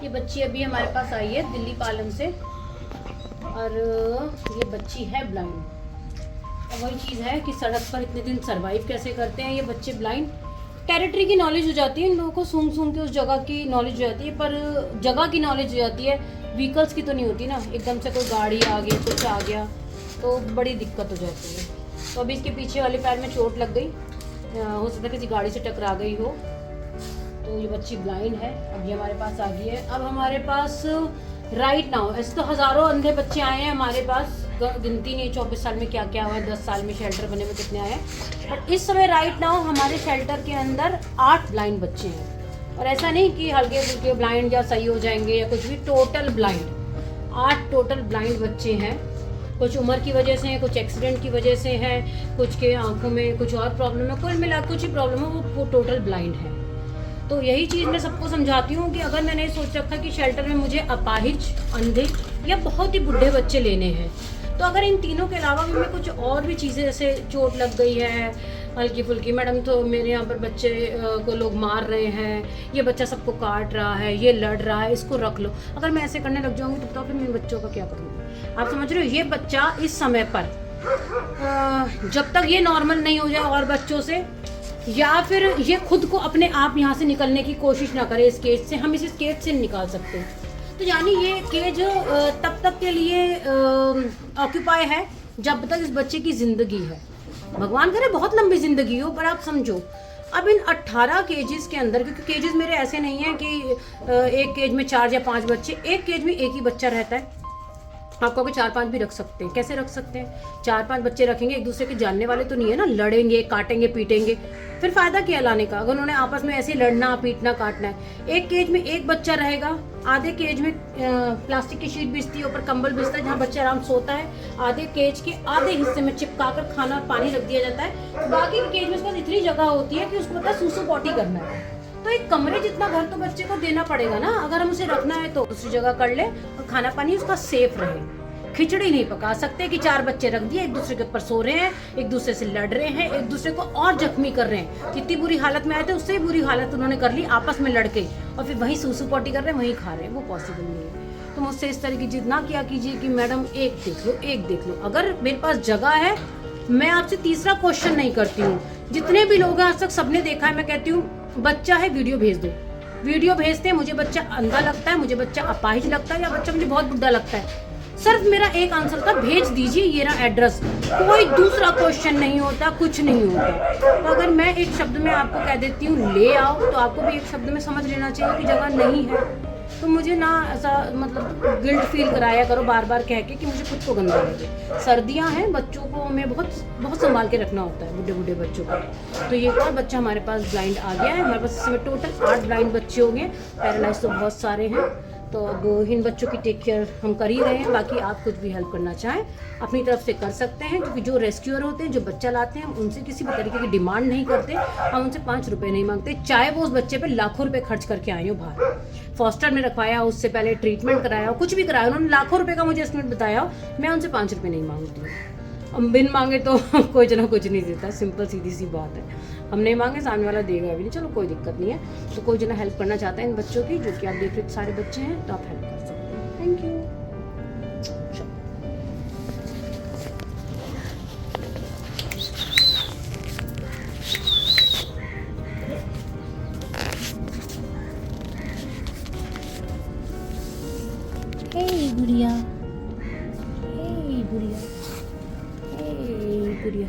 ये बच्ची अभी हमारे पास आई है दिल्ली पालन से, और ये बच्ची है ब्लाइंड। और वही चीज़ है कि सड़क पर इतने दिन सरवाइव कैसे करते हैं ये बच्चे ब्लाइंड। टेरिटरी की नॉलेज हो जाती है इन लोगों को, सूंघ सूंघ के उस जगह की नॉलेज हो जाती है, पर जगह की नॉलेज हो जाती है, व्हीकल्स की तो नहीं होती ना। एकदम से कोई गाड़ी आ गई, कुछ आ गया तो बड़ी दिक्कत हो जाती है। तो अभी इसके पीछे वाले पैर में चोट लग गई, हो सकता है किसी गाड़ी से टकरा गई हो। तो ये बच्ची ब्लाइंड है, अब ये हमारे पास आ गई है। अब हमारे पास राइट नाउ ऐसे तो हज़ारों अंधे बच्चे आए हैं हमारे पास, गिनती नहीं 24 साल में क्या क्या हुआ है, 10 साल में शेल्टर बने में कितने आए हैं। बट इस समय राइट नाउ हमारे शेल्टर के अंदर 8 ब्लाइंड बच्चे हैं। और ऐसा नहीं कि हल्के फुल्के ब्लाइंड या सही हो जाएंगे या कुछ भी, टोटल ब्लाइंड 8 टोटल ब्लाइंड बच्चे हैं। कुछ उम्र की वजह से हैं, कुछ एक्सीडेंट की वजह से हैं, कुछ के आंखों में कुछ और प्रॉब्लम है, कुल मिला कुछ ही प्रॉब्लम है, वो टोटल ब्लाइंड है। तो यही चीज़ मैं सबको समझाती हूँ कि अगर मैंने सोच रखा कि शेल्टर में मुझे अपाहिज, अंधे या बहुत ही बुढ़े बच्चे लेने हैं, तो अगर इन तीनों के अलावा भी मैं कुछ और भी चीज़ें, जैसे चोट लग गई है हल्की फुल्की, मैडम तो मेरे यहाँ पर बच्चे को लोग मार रहे हैं, ये बच्चा सबको काट रहा है, ये लड़ रहा है, इसको रख लो, अगर मैं ऐसे करने लग जाऊँगी तो फिर मैं बच्चों का क्या करूँगी? आप समझ रहे हो? ये बच्चा इस समय पर जब तक ये नॉर्मल नहीं हो जाए और बच्चों से, या फिर ये खुद को अपने आप यहाँ से निकलने की कोशिश ना करे इस केज से, हम इस केज से नहीं निकाल सकते। तो यानी ये केज तब तक के लिए ऑक्यूपाई है जब तक इस बच्चे की ज़िंदगी है। भगवान करे बहुत लंबी ज़िंदगी हो, पर आप समझो अब इन 18 केजेस के अंदर, क्योंकि केजेस मेरे ऐसे नहीं हैं कि एक केज में 4 या 5 बच्चे, एक केज में एक ही बच्चा रहता है। आप कहोगे 4-5 भी रख सकते हैं, कैसे रख सकते हैं? 4-5 बच्चे रखेंगे, एक दूसरे के जानने वाले तो नहीं है ना, लड़ेंगे, काटेंगे, पीटेंगे, फिर फायदा क्या लाने का, अगर उन्होंने आपस में ऐसे लड़ना, पीटना, काटना है। एक केज में एक बच्चा रहेगा, आधे केज में प्लास्टिक की शीट बिछती है, ऊपर कंबल बिछता है जहाँ बच्चा आराम सोता है, आधे केज के आधे हिस्से में चिपका कर खाना और पानी रख दिया जाता है, बाकी केज में उसके पास इतनी जगह होती है कि उसको पता है सूसू पॉटी करना है। तो एक कमरे जितना घर तो बच्चे को देना पड़ेगा ना, अगर हम उसे रखना है तो दूसरी जगह कर ले और खाना पानी उसका सेफ रहे। खिचड़ी नहीं पका सकते कि 4 बच्चे रख दिए, एक दूसरे के ऊपर सो रहे हैं, एक दूसरे से लड़ रहे हैं, एक दूसरे को और जख्मी कर रहे हैं। जितनी बुरी हालत में आए थे उससे भी बुरी हालत उन्होंने कर ली आपस में लड़के, और फिर वहीं सूसू पॉटी कर रहे हैं, वहीं खा रहे हैं। वो पॉसिबल नहीं है। तो मुझसे इस तरह की जिद ना किया कीजिए कि मैडम एक देख लो, एक देख लो। अगर मेरे पास जगह है, मैं आपसे तीसरा क्वेश्चन नहीं करती हूँ। जितने भी लोग हैं आज तक सबने देखा है, मैं कहती हूँ बच्चा है वीडियो भेज दो, वीडियो भेजते हैं, मुझे बच्चा अंधा लगता है, मुझे बच्चा अपाहिज लगता है, या बच्चा मुझे बहुत बुढ़ा लगता है, सिर्फ मेरा एक आंसर था, भेज दीजिए ये रहा एड्रेस। कोई दूसरा क्वेश्चन नहीं होता, कुछ नहीं होता। तो अगर मैं एक शब्द में आपको कह देती हूँ ले आओ, तो आपको भी एक शब्द में समझ लेना चाहिए कि जगह नहीं है। तो मुझे ना ऐसा मतलब गिल्ट फील कराया करो बार बार कह के कि मुझे खुद को गंदा लगे। सर्दियाँ हैं, बच्चों को हमें बहुत बहुत संभाल के रखना होता है, बुढ़े बुढ़े बच्चों को। तो ये और बच्चा हमारे पास ब्लाइंड आ गया है। हमारे पास इस समय टोटल 8 ब्लाइंड बच्चे हो गए, पैरालाइज तो बहुत सारे हैं। तो अब इन बच्चों की टेक केयर हम कर ही रहे हैं। बाकी आप कुछ भी हेल्प करना चाहें अपनी तरफ से कर सकते हैं, क्योंकि जो रेस्क्यूअर होते हैं, जो बच्चा लाते हैं, हम उनसे किसी भी तरीके की डिमांड नहीं करते, हम उनसे 5 रुपये नहीं मांगते, चाहे वो उस बच्चे पे लाखों रुपए खर्च करके आए हो बाहर, फॉस्टर में रखवाया, उससे पहले ट्रीटमेंट कराया, कुछ भी कराया, उन्होंने लाखों रुपये का मुझे एस्टिमेट बताया हो, मैं उनसे 5 रुपये नहीं मांगती हूँ। हम बिन मांगे तो कोई जना कुछ नहीं देता, सिंपल सीधी सी बात है। हम नहीं मांगे, सामने वाला देगा भी नहीं, चलो कोई दिक्कत नहीं है। तो कोई जना हेल्प करना चाहता है इन बच्चों की, जो कि आप देख रहे सारे बच्चे हैं, तो आप हेल्प कर सकते हैं। Thank you. हे गुड़िया, हे गुड़िया, हे गुड़िया।